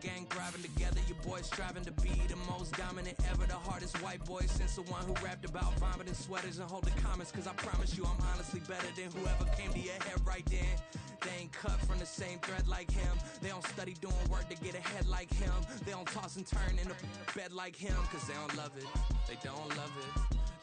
gang driving together, your boys striving to be the most dominant ever, the hardest white boy since the one who rapped about vomiting sweaters and holding comments, cause I promise you I'm honestly better than whoever came to your head right then. They ain't cut from the same thread like him. They don't study doing work to get ahead like him. They don't toss and turn in the bed like him, cause they don't love it. They don't love it.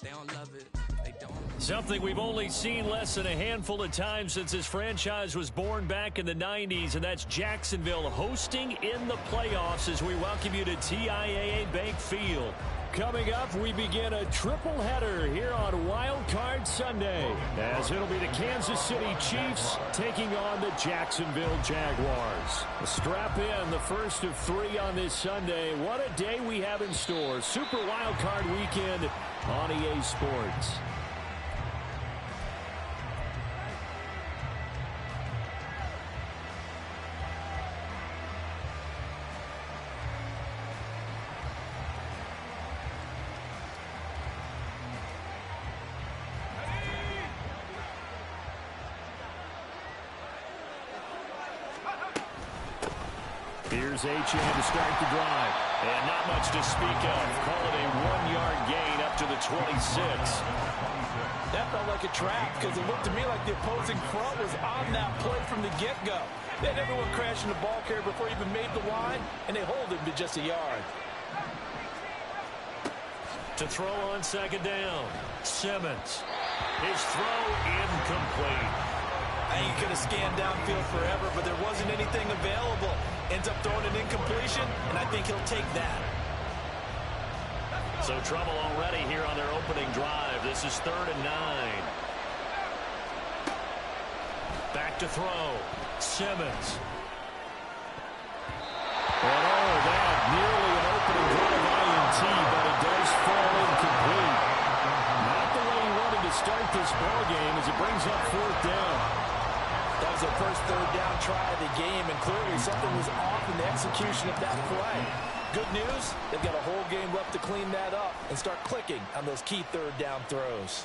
They don't love it. They don't. Something we've only seen less than a handful of times since this franchise was born back in the 90s, and that's Jacksonville hosting in the playoffs as we welcome you to TIAA Bank Field. Coming up, we begin a triple header here on Wild Card Sunday, as it'll be the Kansas City Chiefs taking on the Jacksonville Jaguars. Strap in, the first of 3 on this Sunday. What a day we have in store. Super Wild Card Weekend on EA Sports. Here's Achane to start the drive. And not much to speak of. Call it a 1-yard gain up to the 26. That felt like a trap because it looked to me like the opposing front was on that play from the get-go. They had everyone crashing the ball carrier before he even made the line, and they hold him to just a yard. To throw on second down, Simmons. His throw incomplete. You could have scanned downfield forever, but there wasn't anything available. Ends up throwing an incompletion, and I think he'll take that. So trouble already here on their opening drive. This is 3rd and 9. Back to throw. Simmons. And that nearly an opening drive INT, but it does fall incomplete. Not the way he wanted to start this ball game as it brings up 4th down. That was their first 3rd down try of the game, and clearly something was off in the execution of that play. Good news, they've got a whole game left to clean that up and start clicking on those key 3rd down throws.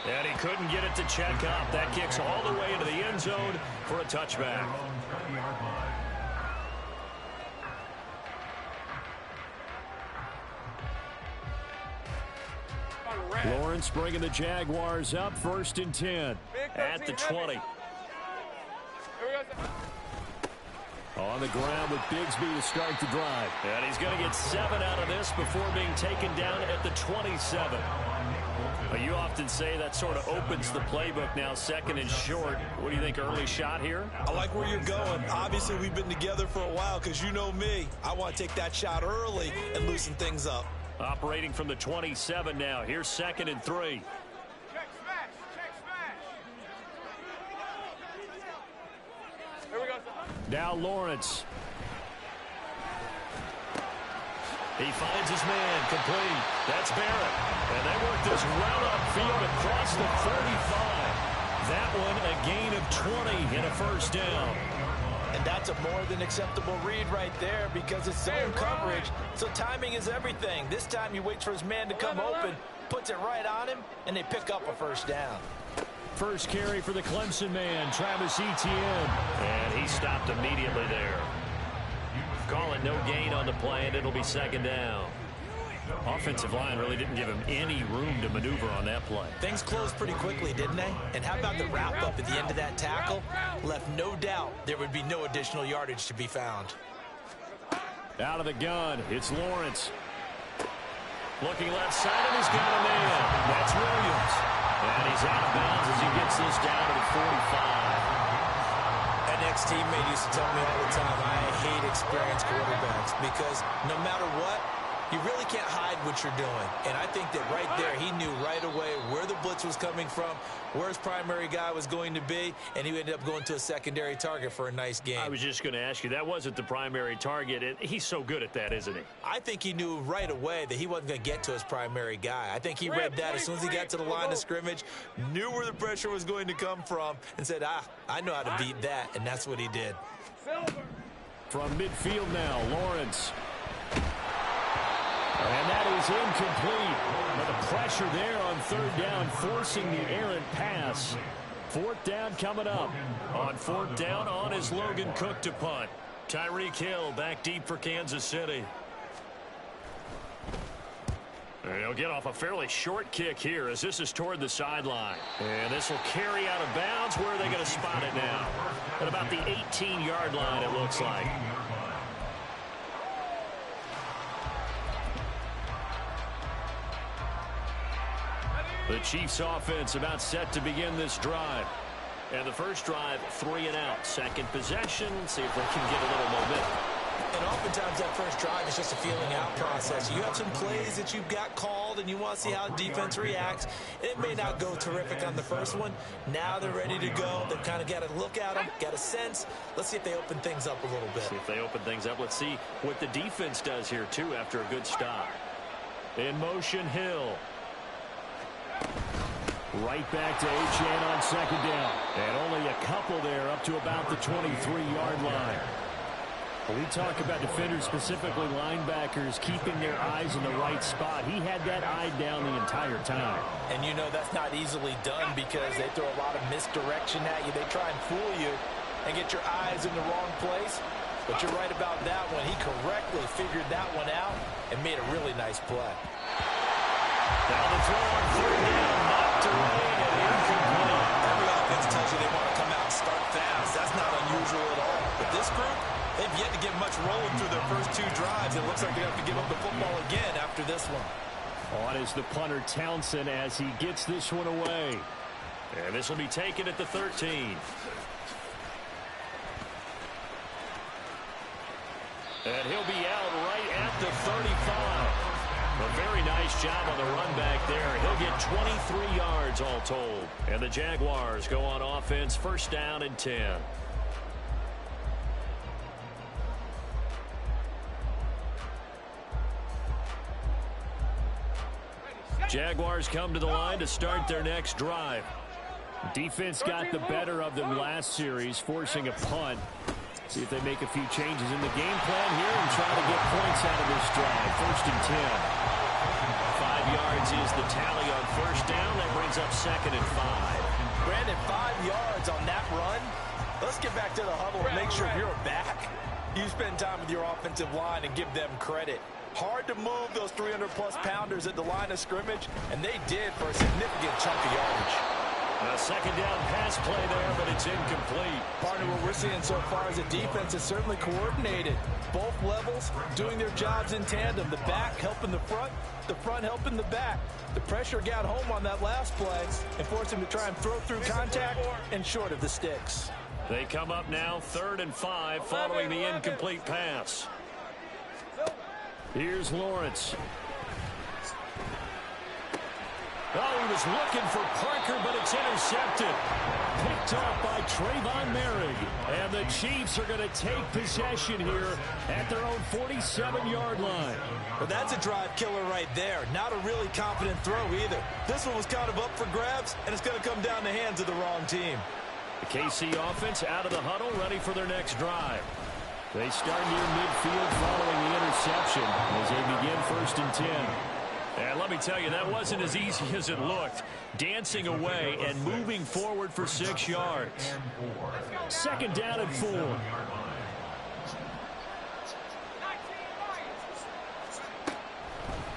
And he couldn't get it to check up. That kicks all the way into the end zone for a touchback. Lawrence bringing the Jaguars up, 1st and 10 at the 20. On the ground with Bigsby to start the drive. And he's going to get 7 out of this before being taken down at the 27. You often say that sort of opens the playbook now, 2nd and short. What do you think, early shot here? I like where you're going. Obviously, we've been together for a while because you know me. I want to take that shot early and loosen things up. Operating from the 27 now. Here's 2nd and 3. Check smash. Check smash. Here we go. Now Lawrence. He finds his man complete. That's Barrett. And they work this route upfield across the 35. That one a gain of 20 and a 1st down. And that's a more than acceptable read right there because it's zone coverage. So timing is everything. This time he waits for his man to come open, puts it right on him, and they pick up a 1st down. First carry for the Clemson man, Travis Etienne. And he stopped immediately there. Call it no gain on the play, and it'll be 2nd down. Offensive line really didn't give him any room to maneuver on that play. Things closed pretty quickly, didn't they? And how about the wrap-up at the end of that tackle? Left no doubt there would be no additional yardage to be found. Out of the gun, it's Lawrence. Looking left side, and he's got a man. That's Williams. And he's out of bounds as he gets this down to the 45. An ex-teammate used to tell me all the time, I hate experienced quarterbacks because no matter what, you really can't hide what you're doing. And I think that right there, he knew right away where the blitz was coming from, where his primary guy was going to be, and he ended up going to a secondary target for a nice game. I was just going to ask you, that wasn't the primary target. He's so good at that, isn't he? I think he knew right away that he wasn't going to get to his primary guy. I think he read that as soon as he got to the line of scrimmage, knew where the pressure was going to come from, and said, I know how to beat that, and that's what he did. From midfield now, Lawrence. And that is incomplete. But the pressure there on 3rd down, forcing the errant pass. 4th down coming up. On 4th down, on is Logan Cook to punt. Tyreek Hill back deep for Kansas City. And he'll get off a fairly short kick here as this is toward the sideline. And this will carry out of bounds. Where are they going to spot it now? At about the 18-yard line, it looks like. The Chiefs offense about set to begin this drive. And the first drive, 3 and out. Second possession, see if they can get a little momentum. And oftentimes that first drive is just a feeling out process. You have some plays that you've got called and you want to see how the defense reacts. It may not go terrific on the first one. Now they're ready to go. They've kind of got to look at them, got a sense. Let's see if they open things up a little bit. See if they open things up. Let's see what the defense does here, too, after a good stop. In motion, Hill. Right back to Achane on second down. And only a couple there up to about the 23-yard line. When we talk about defenders, specifically linebackers, keeping their eyes in the right spot, he had that eye down the entire time. And you know that's not easily done because they throw a lot of misdirection at you. They try and fool you and get your eyes in the wrong place. But you're right about that one. He correctly figured that one out and made a really nice play. Now the throw on third down, knocked away and incomplete. Every offense tells you they want to come out and start fast. That's not unusual at all. But this group, they've yet to get much rolling through their first 2 drives. It looks like they have to give up the football again after this one. On is the punter Townsend as he gets this one away. And this will be taken at the 13. And he'll be out right at the 35. A very nice job on the run back there. He'll get 23 yards all told. And the Jaguars go on offense, first down and 10. Jaguars come to the line to start their next drive. Defense got the better of them last series, forcing a punt. See if they make a few changes in the game plan here and try to get points out of this drive. First and 10. 5 yards is the tally on first down. That brings up second and 5. Brandon, 5 yards on that run. Let's get back to the huddle and make sure you're back. You spend time with your offensive line and give them credit. Hard to move those 300-plus pounders at the line of scrimmage, and they did for a significant chunk of yardage. A second down pass play there, but it's incomplete. Partner, what we're seeing so far is a defense is certainly coordinated. Both levels doing their jobs in tandem. The back helping the front helping the back. The pressure got home on that last play and forced him to try and throw through contact and short of the sticks. They come up now 3rd and 5 following the incomplete pass. Here's Lawrence. Oh, he was looking for Parker, but it's intercepted. Picked off by Trayvon Merrick. And the Chiefs are going to take possession here at their own 47-yard line. Well, that's a drive killer right there. Not a really confident throw either. This one was kind of up for grabs, and it's going to come down the hands of the wrong team. The KC offense out of the huddle, ready for their next drive. They start near midfield following the interception as they begin 1st and 10. And let me tell you, that wasn't as easy as it looked. Dancing away and moving forward for 6 yards. Second down and 4.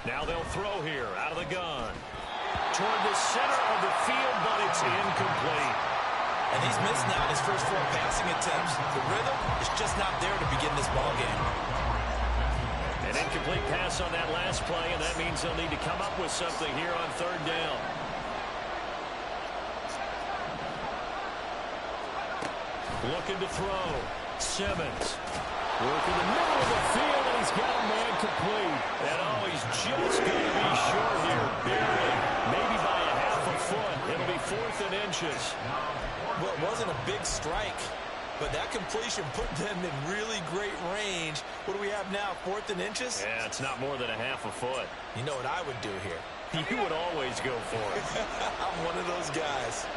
Now they'll throw here out of the gun. Toward the center of the field, but it's incomplete. And he's missed now his first 4 passing attempts. The rhythm is just not there to begin this ballgame. An incomplete pass on that last play, and that means they'll need to come up with something here on 3rd down. Looking to throw. Simmons. Working the middle of the field, and he's got a man complete. And oh, he's just going to be short here, barely. Maybe by a half a foot. It'll be 4th and inches. Well, it wasn't a big strike, but that completion put them in really great range. What do we have now, 4th and inches? Yeah, it's not more than a half a foot. You know what I would do here? You would always go for it. I'm one of those guys.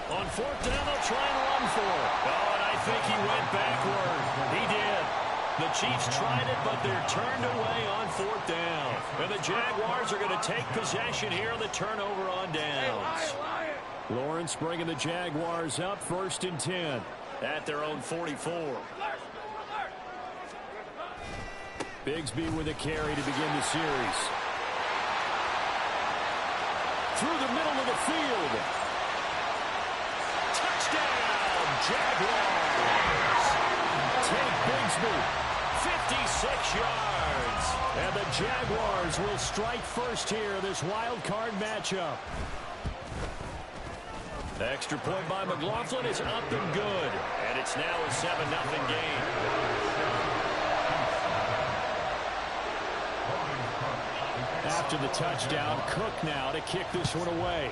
On 4th down, they'll try and run for it. Oh, and I think he went backward. He did. The Chiefs tried it, but they're turned away on 4th down. And the Jaguars are going to take possession here on the turnover on downs. Lawrence bringing the Jaguars up 1st and 10 at their own 44. Bigsby with a carry to begin the series. Through the middle of the field. Touchdown, Jaguars. Take Bigsby, 56 yards. And the Jaguars will strike first here, this wild card matchup. The extra point by McLaughlin is up and good. And it's now a 7-0 game. After the touchdown, Cook now to kick this one away.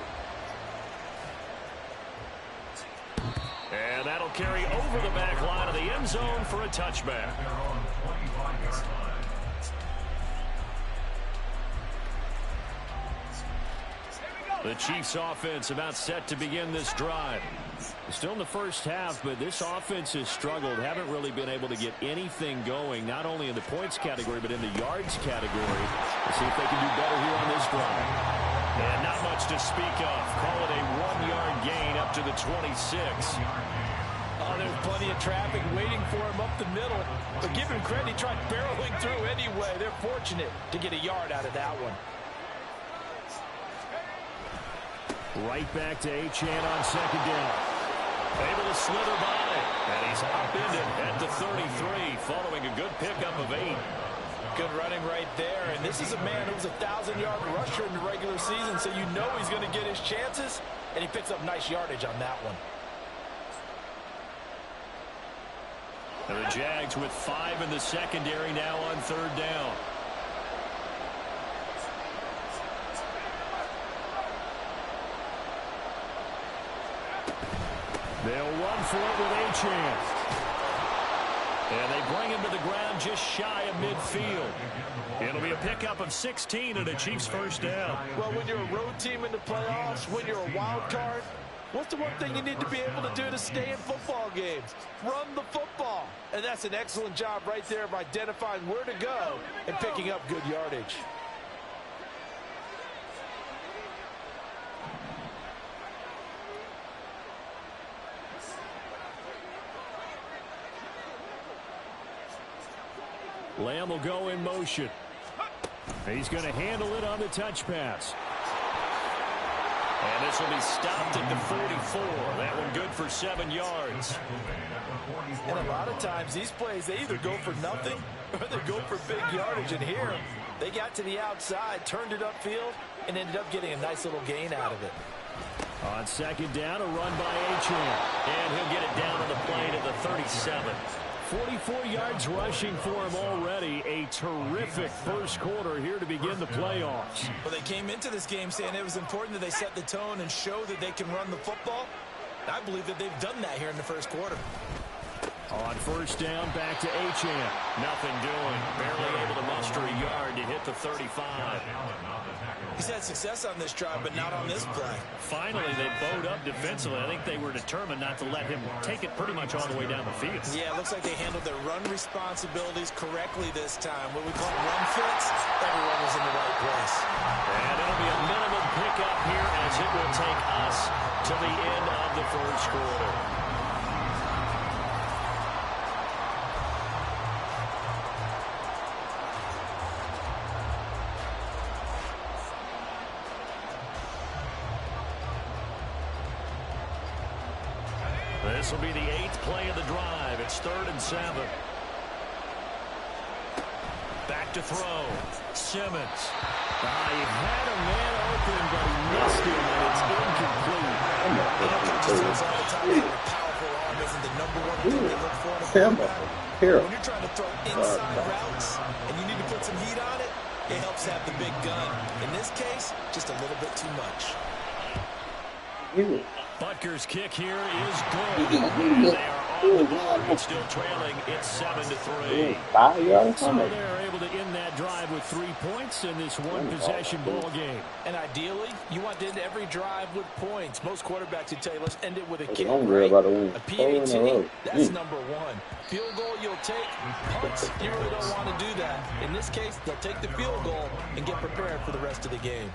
And that'll carry over the back line of the end zone for a touchback. The Chiefs offense about set to begin this drive. Still in the first half, but this offense has struggled. Haven't really been able to get anything going, not only in the points category, but in the yards category. Let's see if they can do better here on this drive. And not much to speak of. Call it a 1-yard gain up to the 26. Oh, there's plenty of traffic waiting for him up the middle. But give him credit, he tried barreling through anyway. They're fortunate to get a yard out of that one. Right back to Achane on 2nd down. Able to slither by. And he's upended at the 33 following a good pickup of 8. Good running right there. And this is a man who's a 1,000-yard rusher in the regular season, so you know he's going to get his chances. And he picks up nice yardage on that one. And the Jags with 5 in the secondary now on 3rd down. They'll run for it with Achane. And they bring him to the ground just shy of midfield. It'll be a pickup of 16 and a Chiefs 1st down. Well, when you're a road team in the playoffs, when you're a wild card, what's the one thing you need to be able to do to stay in football games? Run the football. And that's an excellent job right there of identifying where to go and picking up good yardage. Lamb will go in motion. He's going to handle it on the touch pass. And this will be stopped at the 44. That one good for 7 yards. And a lot of times these plays, they either go for nothing or they go for big yardage. And here, they got to the outside, turned it upfield, and ended up getting a nice little gain out of it. On 2nd down, a run by Achane. And he'll get it down on the play to the 37. 44 yards rushing for him already. A terrific first quarter here to begin the playoffs. Well, they came into this game saying it was important that they set the tone and show that they can run the football. I believe that they've done that here in the first quarter. On 1st down, back to Achane. Nothing doing. Barely able to muster a yard to hit the 35. He's had success on this drive, but not on this play. Finally, they bowed up defensively. I think they were determined not to let him take it pretty much all the way down the field. Yeah, it looks like they handled their run responsibilities correctly this time. What we call run fits, everyone was in the right place. And it'll be a minimum pickup here as it will take us to the end of the first quarter. This will be the 8th play of the drive. It's 3rd and 7. Back to throw. Simmons. He had a man open, but he missed him, and it's incomplete. Powerful arm isn't the #1 thing they look for in a quarterback. When you're trying to throw inside routes and you need to put some heat on it, it helps have the big gun. In this case, just a little bit too much. Butker's kick here is good. They are on the board, but still trailing. It's 7-3. So they're able to end that drive with 3 points in this one-possession ball game. And ideally, you want to end every drive with points. Most quarterbacks would tell you, let's end it with a kick, right? A PAT, that's number one. Field goal you'll take. Punts, you really don't want to do that. In this case, they'll take the field goal and get prepared for the rest of the game.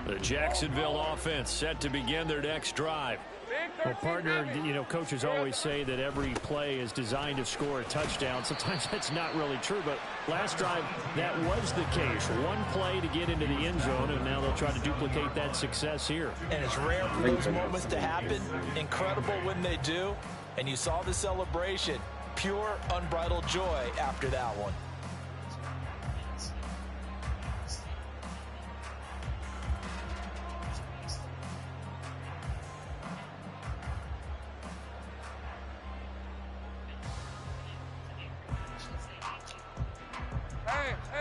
The Jacksonville offense set to begin their next drive. Well, partner, you know, coaches always say that every play is designed to score a touchdown. Sometimes that's not really true, but last drive, that was the case. One play to get into the end zone, and now they'll try to duplicate that success here. And it's rare for those moments to happen. Incredible when they do. And you saw the celebration. Pure, unbridled joy after that one.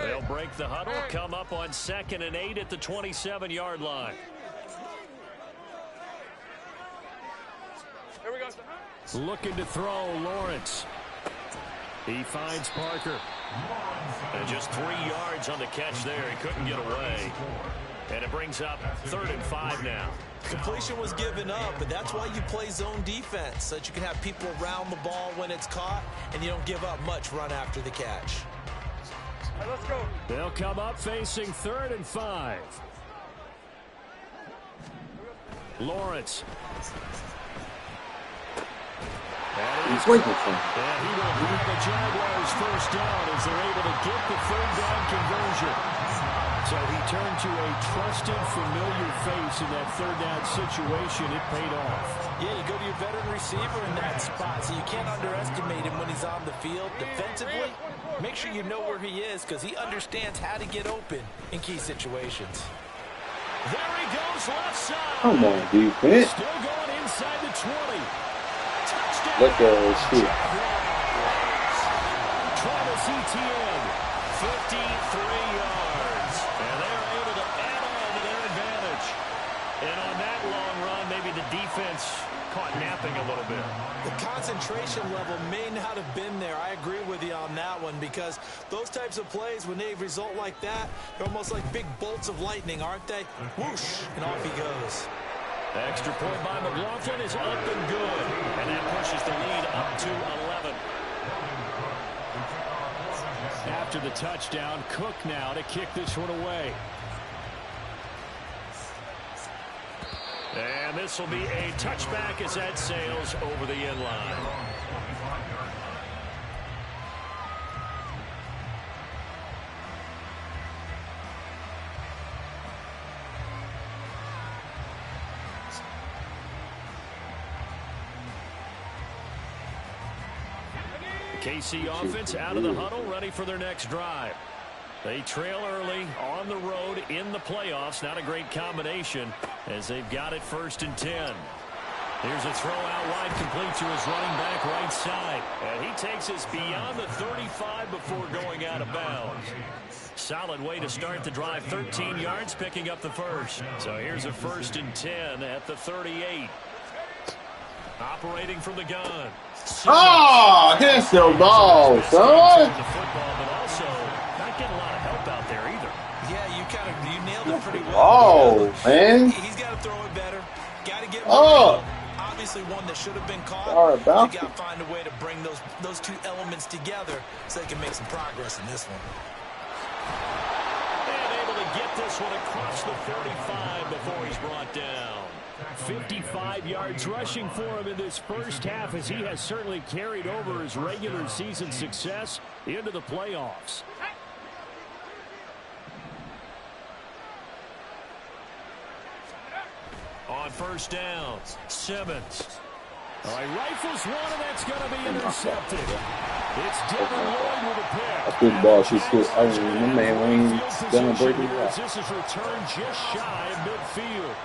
They'll break the huddle, come up on 2nd and 8 at the 27-yard line. Here we go. Looking to throw, Lawrence. He finds Parker. And just 3 yards on the catch there. He couldn't get away. And it brings up 3rd and 5 now. Completion was given up, but that's why you play zone defense, so that you can have people around the ball when it's caught, and you don't give up much run after the catch. All right, let's go. They'll come up facing 3rd and 5. Lawrence. He's waiting for him. And he will have the Jaguars first down as they're able to get the 3rd down conversion. So he turned to a trusted, familiar face in that 3rd down situation. It paid off. Yeah, you go to your veteran receiver in that spot, so you can't underestimate him when he's on the field. Defensively, make sure you know where he is because he understands how to get open in key situations. There he goes, left side. Come on, defense. Still going inside the 20. Touchdown. Look at this shit. Travis Etienne, 53 yards. And they're able to add on to their advantage. And on that long run, maybe the defense caught napping a little bit. The concentration level may not have been there. I agree with you on that one because those types of plays, when they result like that, they're almost like big bolts of lightning, aren't they? Whoosh, and off he goes. Extra point by McLaughlin is up and good. And that pushes the lead up to 11. After the touchdown, Cook now to kick this one away. And this will be a touchback as that sails over the end line. KC offense out of the huddle, ready for their next drive. They trail early on the road in the playoffs. Not a great combination as they've got it 1st and 10. Here's a throw out wide, complete to his running back right side. And he takes us beyond the 35 before going out of bounds. Solid way to start the drive. 13 yards, picking up the first. So here's a 1st and 10 at the 38. Operating from the gun. Oh, hit your ball, son. The football, but also not getting a lot of help out there either. Yeah, you nailed it pretty well. Oh, man. He's got to throw it better. Got to get Oh. Obviously one that should have been caught. Sorry about you got to find a way to bring those two elements together so they can make some progress in this one. And able to get this one across the 35 before he's brought down. 55 yards rushing for him in this first half as he has certainly carried over his regular season success into the playoffs. On 1st down, Simmons. All right, rifles one, and that's going to be intercepted. It's Devin Lloyd with a pick. That's good ball. She's good. I mean, my man, when he's done breaking it out. This is returned just shy of midfield.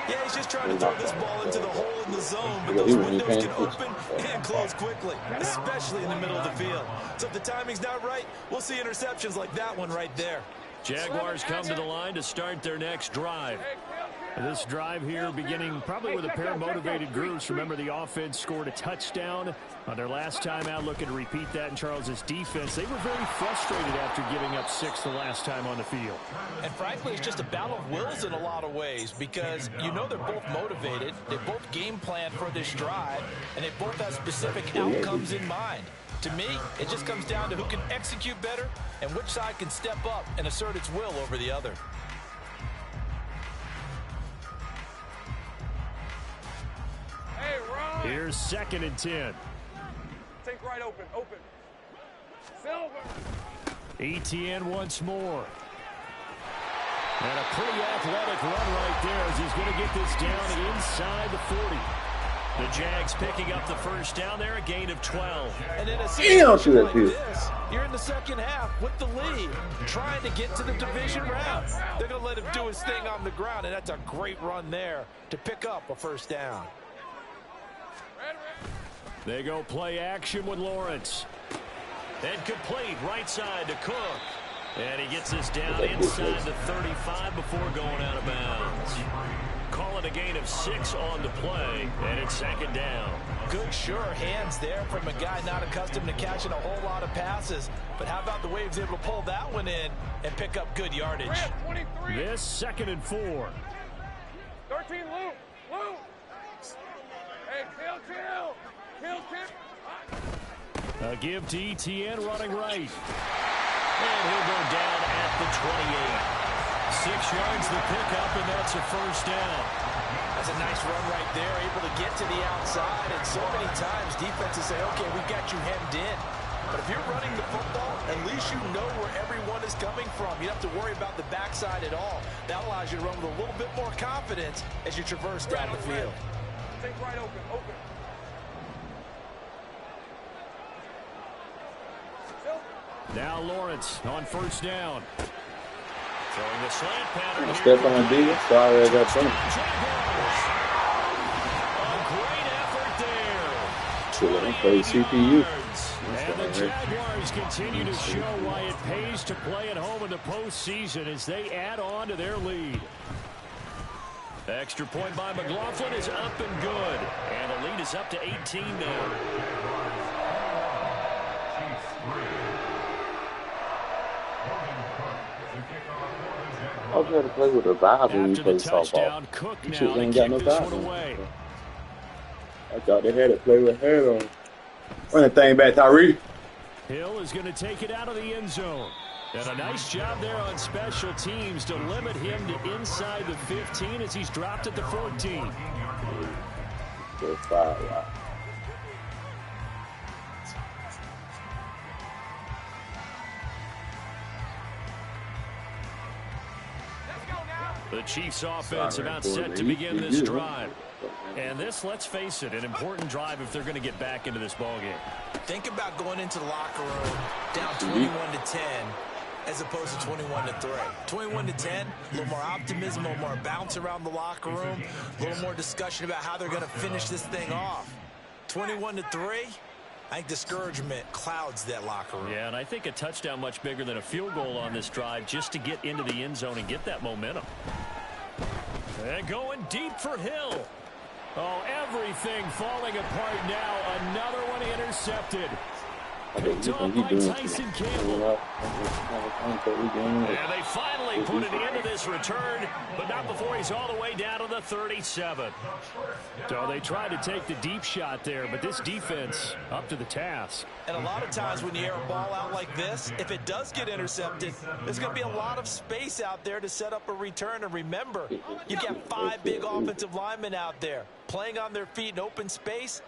Yeah, he's just trying to throw this ball into the hole in the zone, but those windows can open and close quickly, especially in the middle of the field. So if the timing's not right, we'll see interceptions like that one right there. Jaguars come to the line to start their next drive. This drive here beginning probably with a pair of motivated groups. Remember, the offense scored a touchdown on their last time out. Looking to repeat that in Charles's defense. They were very frustrated after giving up 6 the last time on the field. And frankly, it's just a battle of wills in a lot of ways because you know they're both motivated. They both game plan for this drive, and they both have specific outcomes in mind. To me, it just comes down to who can execute better and which side can step up and assert its will over the other. Here's 2nd and 10. Take right, open. Silver. ETN once more. And a pretty athletic run right there as he's going to get this down inside the 40. The Jags picking up the first down there, a gain of 12. And in a situation like this, you're in the second half with the lead, trying to get to the division round. They're going to let him do his thing on the ground, and that's a great run there to pick up a first down. They go play action with Lawrence. And complete right side to Cook. And he gets this down inside the 35 before going out of bounds. Call it a gain of 6 on the play, and it's 2nd down. Good, sure hands there from a guy not accustomed to catching a whole lot of passes. But how about the way he was able to pull that one in and pick up good yardage? This 2nd and 4. 13, Luke. Hey, chill. A give to ETN running right. And he'll go down at the 28. 6 yards the pickup, and that's a first down. That's a nice run right there, able to get to the outside. And so many times defenses say, okay, we've got you hemmed in. But if you're running the football, at least you know where everyone is coming from. You don't have to worry about the backside at all. That allows you to run with a little bit more confidence as you traverse down the field. Take right, open. Now Lawrence on first down. Throwing the slant pattern here. Step on D. Sorry, I got some. A great effort there. Play CPU. And the Jaguars continue to show why it pays to play at home in the postseason as they add on to their lead. Extra point by McLaughlin is up and good. And the lead is up to 18 now. I was going to play with a vibe when you play touchdown, softball. Cook You now shit ain't to got no keep this vibe. one away. I thought they had to play with hair on. Run that thing back, Tyree. Hill is going to take it out of the end zone. And a nice job there on special teams to limit him to inside the 15 as he's dropped at the 14. Good foul, wow. The Chiefs offense about set to begin this drive. And this, let's face it, an important drive if they're going to get back into this ballgame. Think about going into the locker room down 21-10 as opposed to 21-3. 21-10, a little more optimism, a little more bounce around the locker room, a little more discussion about how they're going to finish this thing off. 21-3, I think discouragement clouds that locker room. Yeah, and I think a touchdown much bigger than a field goal on this drive just to get into the end zone and get that momentum. And going deep for Hill. Oh, everything falling apart now. Another one intercepted. Picked off by Tyson Campbell. And they finally put an end to this return, but not before he's all the way down to the 37. So they tried to take the deep shot there, but this defense up to the task. And a lot of times when you air a ball out like this, if it does get intercepted, there's going to be a lot of space out there to set up a return. And remember, you've got 5 big offensive linemen out there playing on their feet in open space.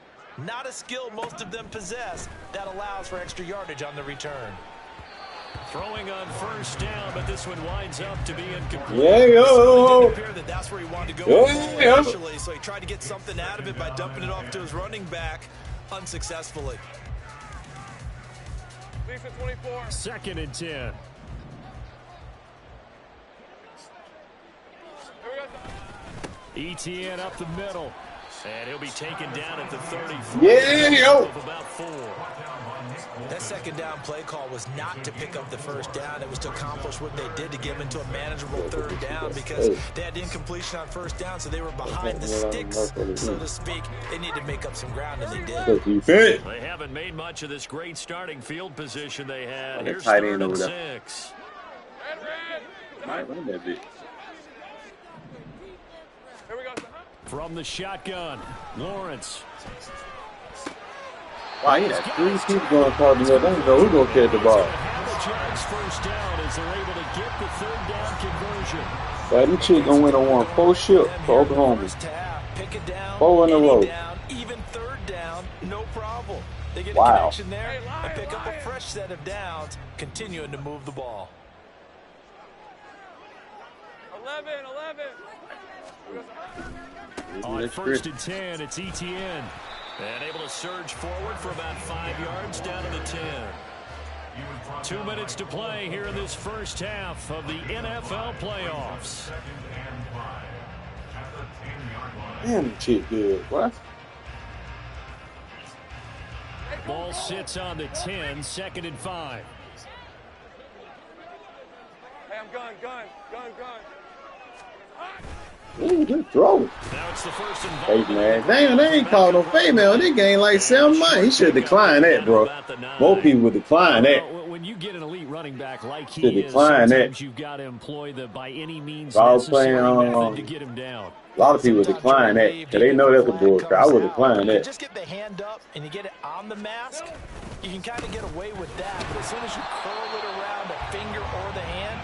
Not a skill most of them possess that allows for extra yardage on the return. Throwing on first down, but this one winds up to be incomplete. Yeah, yo. It didn't appear that's where he wanted to go initially, so he tried to get something out of it by dumping it off to his running back unsuccessfully. 24. 2nd and 10. ETN up the middle. And he'll be taken down at the 34. Yeah, yo. Of about 4. That second down play call was not to pick up the first down. It was to accomplish what they did to get them into a manageable third down because they had incompletion on first down, so they were behind the sticks, so to speak. They need to make up some ground, and they did. They haven't made much of this great starting field position they had. Here's tight 3rd end and over 6. Might run that bitch. Here we go. From the shotgun, Lawrence. Wow, he had 3 people going across the middle. Let's go. We're going to catch the ball. The Jags first down as they're able to get the 3rd down conversion. Well, them chicks going to win on 4 ship for Oklahoma. 4 in a row. Even 3rd down, no problem. They get a Wow. connection there and pick up a fresh set of downs, continuing to move the ball. 11. On 1st and 10, it's Etienne. And able to surge forward for about 5 yards down to the 10. 2 minutes to play here in this first half of the NFL playoffs. Damn, chick good. What? Ball sits on the 10, 2nd and 5. Hey, I'm gun. Ooh, good throw. Now it's the 1st and Hey, man. Damn, they ain't called no female in this game like 7 months. He should decline that, bro. Most people would decline that. Well, when you get an elite running back like he Should is, decline sometimes that. you've got to employ the by any means Ball necessary playing, method to get him down. A lot of people would decline that because they know that's a bullshit. I would decline You that. just get the hand up and you get it on the mask, you can kind of get away with that. But as soon as you curl it around a finger or the hand,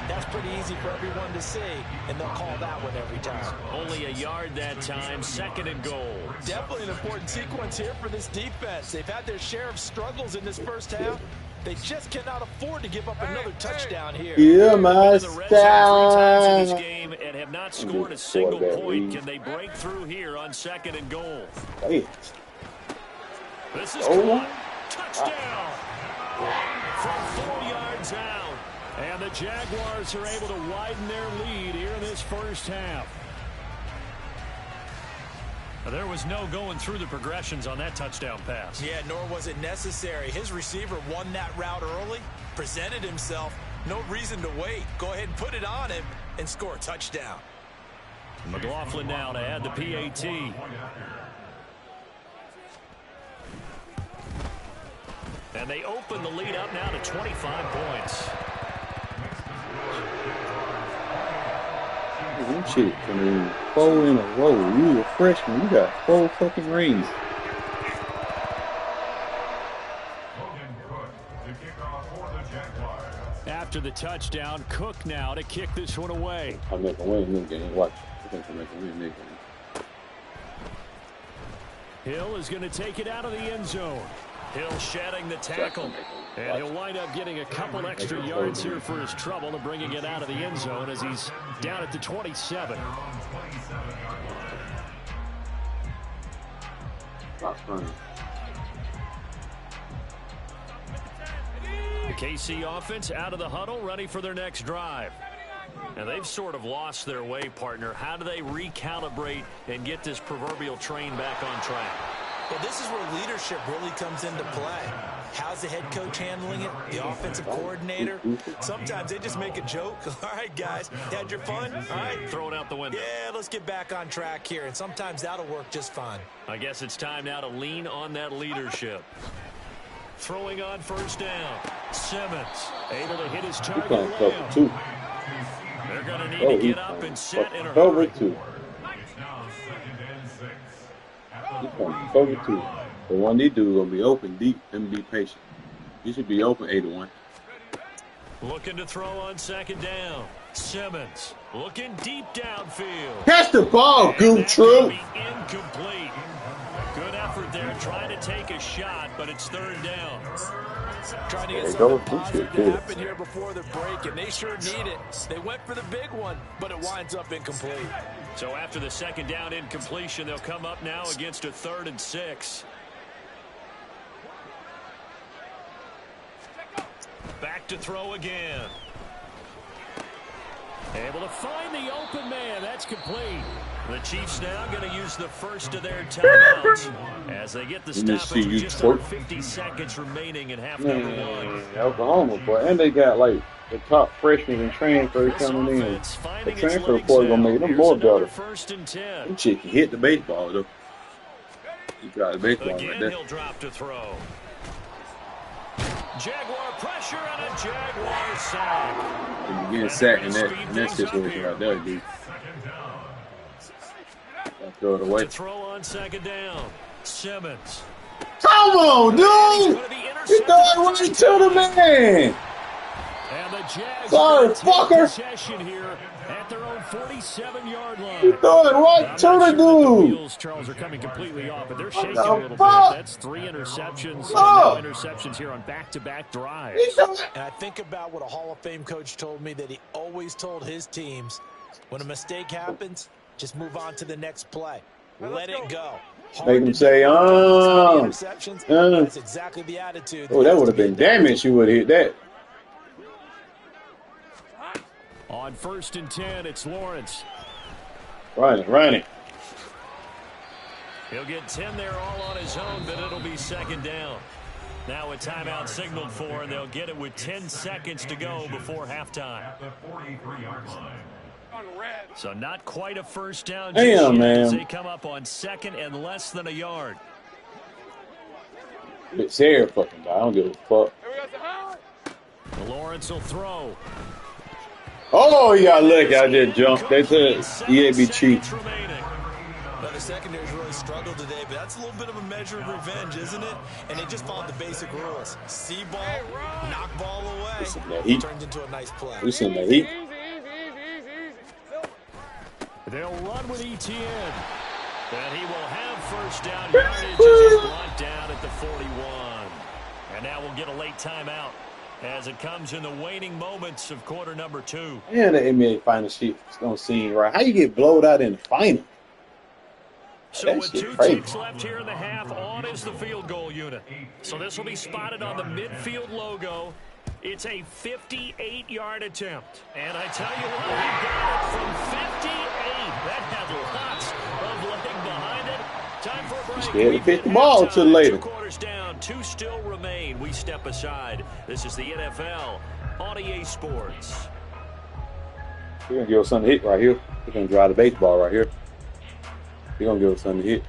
that's pretty easy for everyone to see, and they'll call that one every time. Only a yard that time, 2nd and goal. Definitely an important sequence here for this defense. They've had their share of struggles in this first half. They just cannot afford to give up another touchdown here. Yeah, my The red zone 3 times in this style. game and have not scored a single point. Can they break through here on 2nd and goal? Hey, This is Oh. caught. Touchdown from 4 yards out. And the Jaguars are able to widen their lead here in this first half. There was no going through the progressions on that touchdown pass. Yeah, nor was it necessary. His receiver won that route early, presented himself. No reason to wait. Go ahead and put it on him and score a touchdown. McLaughlin now to add the PAT. And they open the lead up now to 25 points. them chicks, I mean, 4 in a row. You a freshman, you got 4 fucking rings. After the touchdown, Cook now to kick this one away. I'm making a win in this game. Watch. I think I'm making a win in this game. Hill is going to take it out of the end zone. Hill shedding the tackle. And he'll wind up getting a couple extra yards here for his trouble and bringing it out of the end zone as he's down at the 27. That's funny. The KC offense out of the huddle, ready for their next drive. And they've sort of lost their way, partner. How do they recalibrate and get this proverbial train back on track? Well, this is where leadership really comes into play. How's the head coach handling it? The offensive coordinator? Sometimes they just make a joke. All right, guys, had your fun? All right. Throw it out the window. Yeah, let's get back on track here. And sometimes that'll work just fine. I guess it's time now to lean on that leadership. Throwing on first down. Simmons able to hit his target. Cover 2. They're going to need to get up and set in a Cover hurry. 2. He's coming cover 2. The one they do is going to be open deep and be patient. He should be open 8-1. Looking to throw on second down. Simmons looking deep downfield. Catch the ball, And Goof that Troop. could be incomplete. Good effort there trying to take a shot, but it's third down. Trying to There get you go. something He positive should to do it. happen here before the break, and they sure need it. They went for the big one, but it winds up incomplete. So after the second down incompletion, they'll come up now against a 3rd and 6. Back to throw again. Able to find the open man. That's complete. The Chiefs now going to use the first of their timeouts as they get the stoppage with just under 50 seconds remaining in half number one. Oklahoma, boy. And they got, like, the top freshmen and transfers coming in. The transfer report going to make them more better. Them chick can hit the baseball, though. He got the baseball Again, right there. he'll drop to throw. Jaguar pressure and a Jaguar sack. And you get sacked in that situation right there, dude. Throw it away. To throw on second down. Simmons. Come on, dude! You throw it right to the man! And the Jags sorry, fucker! Possession here at their own 47-yard line. You throw it right to the dude! The wheels, Charles, are coming completely off, but they're shaking a little bit. That's 3 interceptions. No interceptions here on back-to-back drives. And I think about what a Hall of Fame coach told me that he always told his teams, when a mistake happens, just move on to the next play. Let it go. Make him say, That's exactly the attitude. Oh, that would have been damage. You would have hit that. On 1st and 10, it's Lawrence. Run it. He'll get 10 there all on his own, but it'll be second down. Now a timeout signaled for, and they'll get it with 10 seconds to go before halftime. So not quite a first down just yet as they come up on 2nd and less than a yard. It's here, fucking guy. I don't give a fuck. Lawrence will throw. Oh, you got lucky. I just jumped. They said be cheap. But the secondary's really struggled today, but that's a little bit of a measure of revenge, isn't it? And they just followed the basic rules. See ball, knock ball away. Turns into a nice play. Listen to heat. They'll run with ETN. And he will have first down yardage as he's brought down at the 41. And now we'll get a late timeout as it comes in the waning moments of quarter number 2. Yeah, the NBA final sheet don't seem right. How you get blowed out in the final? So with 2 ticks left here in the half, on is the field goal unit. So this will be spotted on the midfield logo. It's a 58-yard attempt. And I tell you what, he got it from 58. That had lots of leg behind it. Time for a break. Scared to pitch the ball till later. 2 quarters down, 2 still remain. We step aside. This is the NFL on EA Sports. We're going to give us something to hit right here. We're going to drive the baseball right here. We're going to give us something to hit.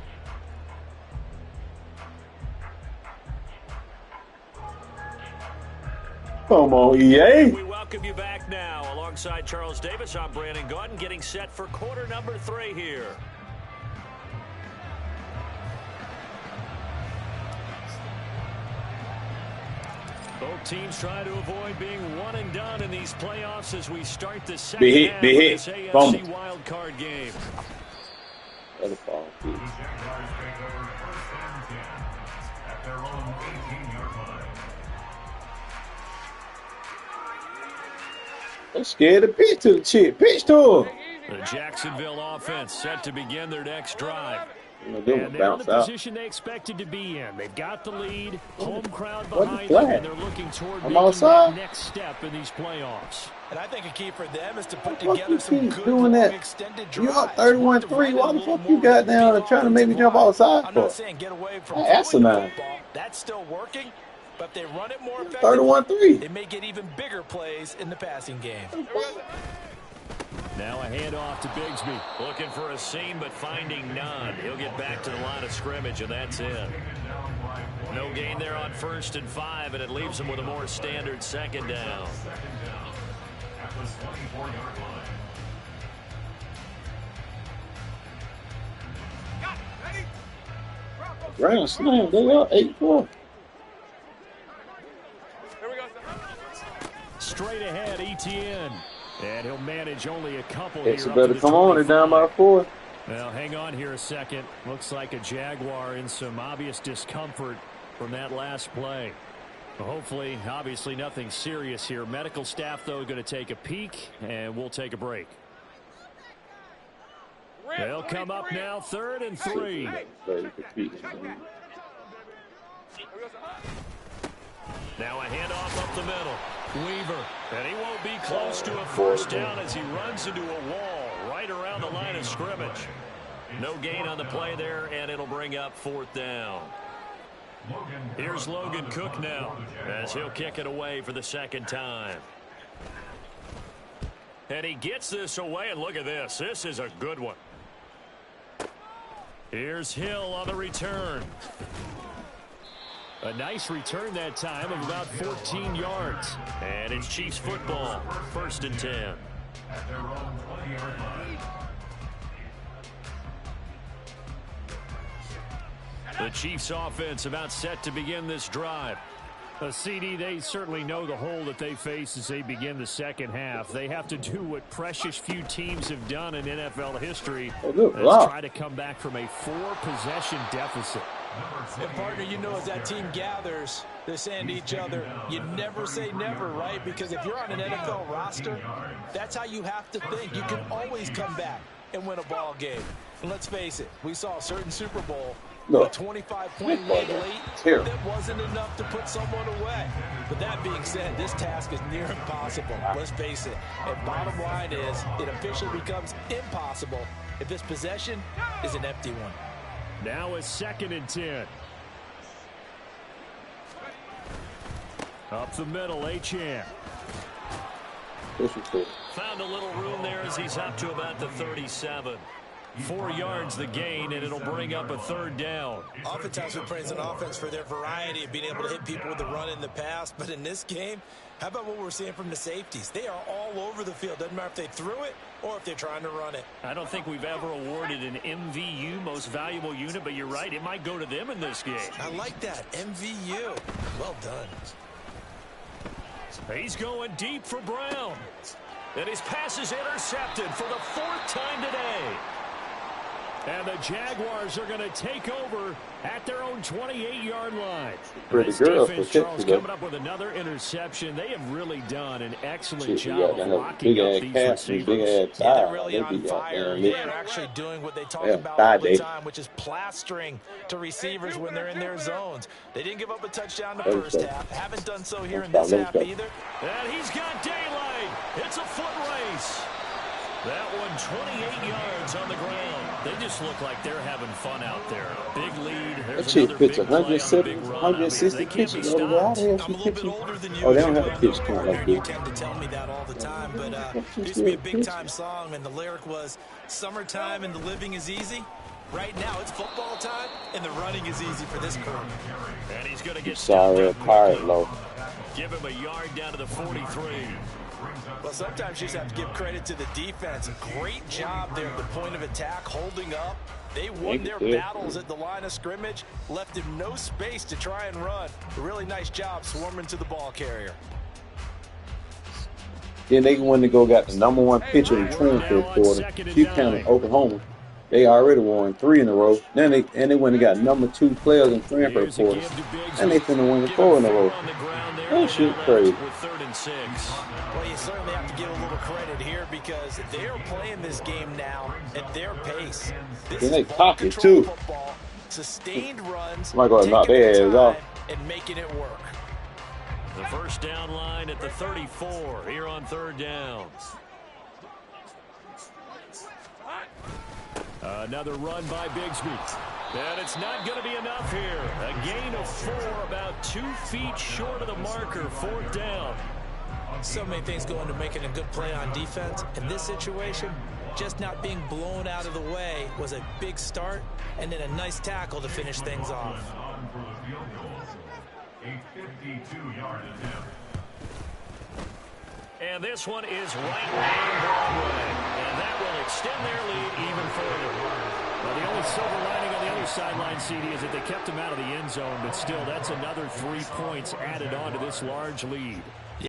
Come on, EA. We welcome you back now. Alongside Charles Davis, I'm Brandon Gaudin, getting set for quarter number 3 here. Both teams try to avoid being one and done in these playoffs as we start the second half of this AFC wild card game. Other ball, please. I'm scared to pitch to the chick. Pitch to him. The Jacksonville offense set to begin their next drive. And they're in the position they expected to be in. They've got the lead, home crowd behind them, and they're looking toward making that next step in these playoffs. And I think a key for them is to put together some good doing that? extended You drives. up 31-3. Why the fuck you got down and trying to make me jump outside I'm for? not saying get away from asinine. football. That's still working, but if they run it more effectively, 31-3. they may get even bigger plays in the passing game. Now a handoff to Bigsby. Looking for a seam, but finding none. He'll get back to the line of scrimmage, and that's it. No gain there on 1st and 5, and it leaves him with a more standard second down. Grand slam. They up 8-4. Straight ahead, ETN. And he'll manage only a couple It's here. better come on. They're down by 4. Well, hang on here a second. Looks like a Jaguar in some obvious discomfort from that last play. Well, hopefully, obviously nothing serious here. Medical staff, though, going to take a peek, and we'll take a break. They'll come up now, 3rd and 3. Now a handoff up the middle. Weaver. And he won't be close to a first down as he runs into a wall right around the line of scrimmage. No gain on the play there, and it'll bring up 4th down. Here's Logan Cook now as he'll kick it away for the 2nd time. And he gets this away, and look at this. This is a good one. Here's Hill on the return. A nice return that time of about 14 yards. And it's Chiefs football, 1st and 10. At their own 20-yard line. The Chiefs offense about set to begin this drive. CD, they certainly know the hole that they face as they begin the 2nd half. They have to do what precious few teams have done in NFL history. Let's try to come back from a 4-possession deficit. And, partner, you know, as that team gathers, they're saying to each other, you never say never, right? Because if you're on an NFL roster, that's how you have to think. You can always come back and win a ball game. And let's face it, we saw a certain Super Bowl, a 25-point lead late, that wasn't enough to put someone away. But that being said, this task is near impossible. Let's face it. And bottom line is, it officially becomes impossible if this possession is an empty one. Now a 2nd and 10. Up the middle, Achane. Found a little room there as he's up to about the 37. 4 yards the gain, and it'll bring up a 3rd down. Oftentimes we praise an offense for their variety of being able to hit people with the run in the pass, but in this game, how about what we're seeing from the safeties? They are all over the field. Doesn't matter if they threw it or if they're trying to run it. I don't think we've ever awarded an MVU, most valuable unit, but you're right, it might go to them in this game. I like that, MVU. Well done. He's going deep for Brown. And his pass is intercepted for the 4th time today. And the Jaguars are going to take over at their own 28-yard line. Pretty this good defense, Charles, coming up with another interception. They have really done an excellent job of locking up these receivers. They're really on fire. They're actually doing what they talk about all the time, which is plastering to receivers when they're in their zones. They didn't give up a touchdown in the first half. Haven't done so here in this half either. And he's got daylight. It's a foot race. That one 28 yards on the ground. They just look like they're having fun out there. Big lead. That chick pitched 160 pitches over there. How the hell she pitching? Oh, they don't have a pitch count like You this. tend to tell me that all the time, but it used to be a big-time song, and the lyric was, summertime and the living is easy. Right now, it's football time, and the running is easy for this crew. And he's going to get sorry, tired, low. Give him a yard down to the 43. Well, sometimes you just have to give credit to the defense. Great job there at the point of attack, holding up. They won their battles at the line of scrimmage, left him no space to try and run. A really nice job swarming to the ball carrier. Then they went to go got the #1 pitcher in the transfer portal, Hugh County, Oklahoma. They already won 3 in a row. Then they went and got #2 players in transfer portal, and they finna win 4 in a row. That shit crazy. Well, you certainly have to give a little credit here because they're playing this game now at their pace. This and they is cocky too. Football, sustained runs, I'm going to knock their ass off. And making it work. The first down line at the 34 here on 3rd down. Another run by Bigsby. And it's not going to be enough here. A gain of 4, about 2 feet short of the marker, 4th down. So many things go into making a good play on defense. In this situation, just not being blown out of the way was a big start, and then a nice tackle to finish things off. And this one is right on Broadway. And that will extend their lead even further. Well, the only silver lining on the other sideline, CD, is that they kept him out of the end zone, but still, that's another 3 points added on to this large lead.